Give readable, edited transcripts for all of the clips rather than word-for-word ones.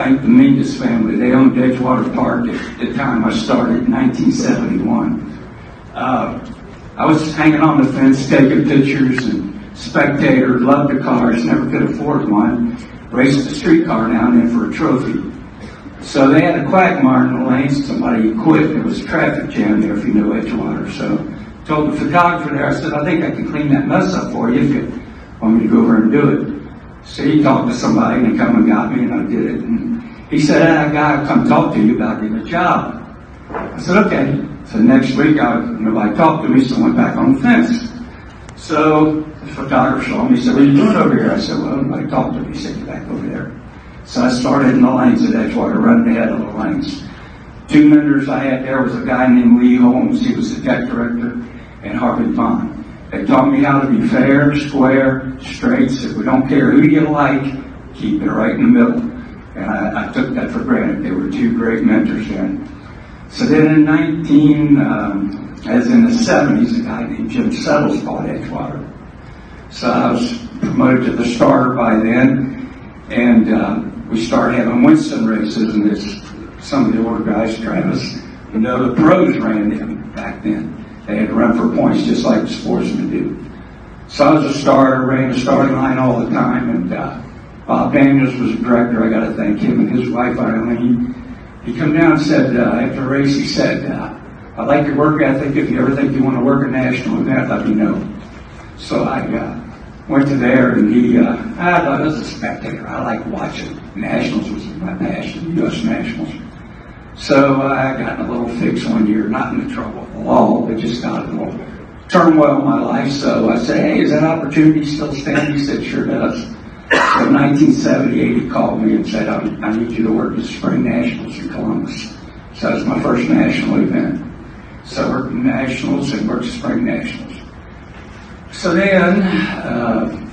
Like the Mingus family, they owned Edgewater Park at the time I started in 1971. I was hanging on the fence, taking pictures and spectator, loved the cars, never could afford one. Raced the streetcar down there for a trophy. So they had a quagmire in the lanes, somebody quit. There was a traffic jam there if you know Edgewater. So told the photographer there, I said, I think I can clean that mess up for you if you want me to go over and do it. So he talked to somebody and they come and got me and I did it. And he said, that guy will come talk to you about getting a job. I said, okay. So next week, nobody talked to me, so I went back on the fence. So the photographer saw me, he said, what are you doing over here? I said, well, nobody talked to me. He said, get back over there. So I started in the lanes at Edgewater, running ahead of the lanes. Two mentors I had there was a guy named Lee Holmes. He was the tech director, and Harvey Vaughn. They taught me how to be fair, square, straight. Said, we don't care who you like, keep it right in the middle. And I took that for granted. They were two great mentors then. So then in as in the 70s, a guy named Jim Settles bought Edgewater. So I was promoted to the starter by then, and we started having Winston races, and some of the older guys, Travis, the pros ran them back then. They had to run for points just like the sportsmen do. So I was a starter, ran the starting line all the time, and Bob Daniels was the director. I got to thank him and his wife, Eileen. He come down and said, after the race, he said, I like your work ethic. If you ever think you want to work a national event, let me know. So I went to there, and I thought I was a spectator. I like watching. Nationals was my passion, U.S. Nationals. So I got in a little fix one year, not in the trouble with the law, but just got in a little turmoil in my life. So I said, hey, is that opportunity still standing? He said, sure does. So in 1978, he called me and said, I need you to work at Spring Nationals in Columbus. So that was my first national event. So I worked in Nationals and worked at Spring Nationals. So then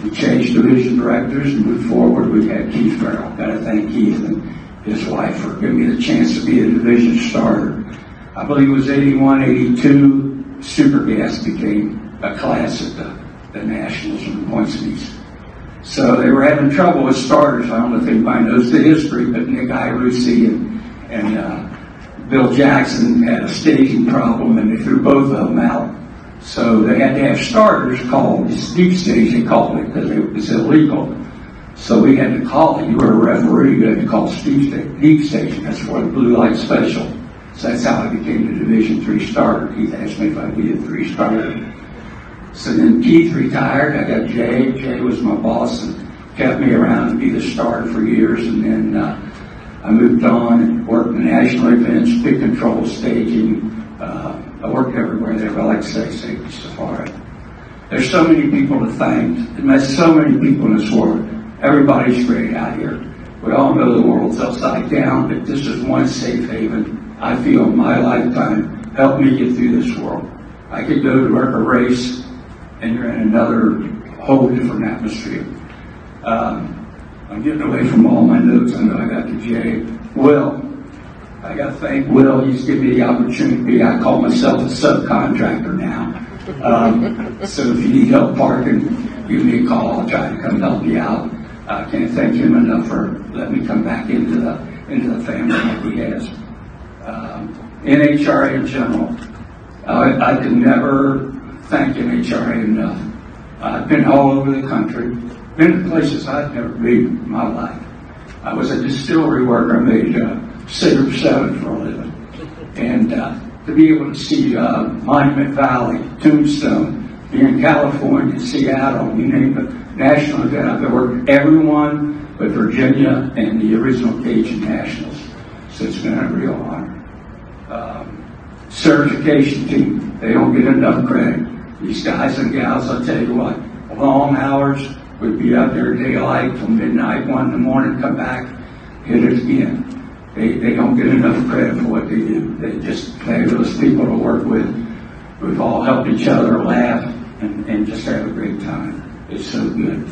we changed division directors and moved forward. We had Keith Farrell. Got to thank Keith and his wife for giving me the chance to be a division starter. I believe it was 81, 82, Super Gas became a class at the Nationals and the points meets. So they were having trouble with starters. I don't know if anybody knows the history, but Nick Irucci and Bill Jackson had a staging problem, and they threw both of them out. So they had to have starters called deep stage. They called it because it was illegal. So we had to call it. You were a referee. You had to call deep stage. That's for the blue light special. So that's how I became the Division III starter. Keith asked me if I'd be a 3 starter. So then Keith retired. I got Jay. Jay was my boss and kept me around to be the starter for years. And then I moved on and worked in national events, big control staging. I worked everywhere there, but I like to say safety safari. There's so many people to thank. I met so many people in this world. Everybody's great out here. We all know the world's upside down, but this is one safe haven. I feel in my lifetime helped me get through this world. I could go to work a race, and you're in another whole different atmosphere. I'm getting away from all my notes. I know I got to Jay. Will, I got to thank Will. He's given me the opportunity. I call myself a subcontractor now. So if you need help parking, give me a call. I'll try to come help you out. I can't thank him enough for letting me come back into the family like he has. NHRA in general. I can never thank NHRA enough. I've been all over the country, been to places I've never been in my life. I was a distillery worker. I made Cider 7 for a living. And to be able to see Monument Valley, Tombstone, be in California, Seattle, you name it, national event. I've worked everyone but Virginia and the original Cajun Nationals. So it's been a real honor. Certification team, they don't get enough credit. These guys and gals, I'll tell you what, long hours, we'd be out there daylight till midnight, 1 in the morning, come back, hit it again. They don't get enough credit for what they do. They just fabulous people to work with. We've all helped each other laugh and just have a great time. It's so good.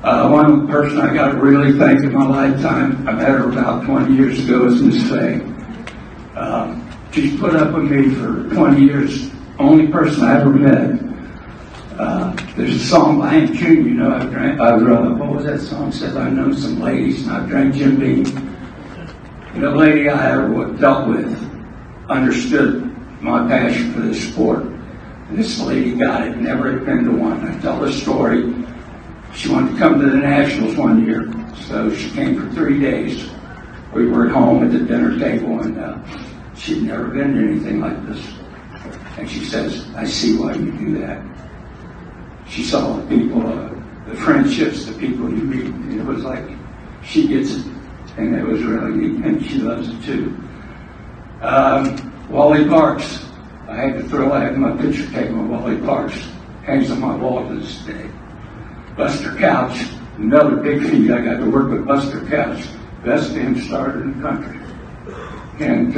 One person I got to really thank in my lifetime, I met her about 20 years ago, is Miss Faye. She's put up with me for 20 years. Only person I ever met. There's a song by Hank Jr., what was that song? Says, I know some ladies and I drank Jim Beam. The lady I ever dealt with understood my passion for this sport. This lady got it, never had been to one. I tell the story. She wanted to come to the Nationals one year, so she came for 3 days. We were at home at the dinner table, and she'd never been to anything like this. And she says, I see why you do that. She saw the people, the friendships, the people you meet, and it was like, she gets it. And it was really neat, and she loves it too. Wally Parks. I had the thrill of having my picture taken with Wally Parks. Hangs on my wall to this day. Buster Couch, another big feat. I got to work with Buster Couch, best damn starter in the country. And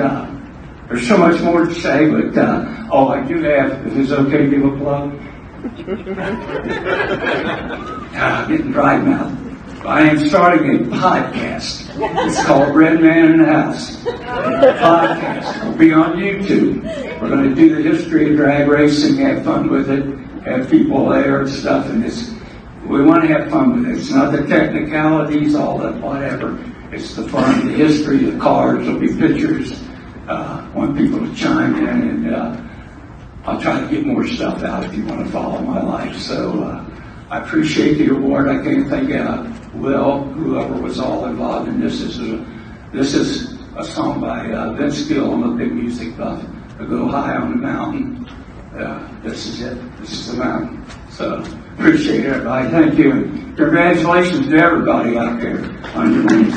there's so much more to say, but I do have, if it's okay to give a plug. Getting dry mouth. I am starting a podcast. It's called Redman in the House. Podcast. It'll be on YouTube. We're going to do the history of drag racing, have fun with it, have people there and stuff, and we want to have fun with it. It's not the technicalities, all that, whatever. It's the fun, the history, the cards. There'll be pictures. I want people to chime in, and I'll try to get more stuff out if you want to follow my life. So I appreciate the award. I can't thank Will, whoever was all involved in this. This is a song by Vince Gill. I'm a big music buff. I go high on the mountain. This is it. This is the mountain. So appreciate everybody. Thank you. And congratulations to everybody out there on your wins.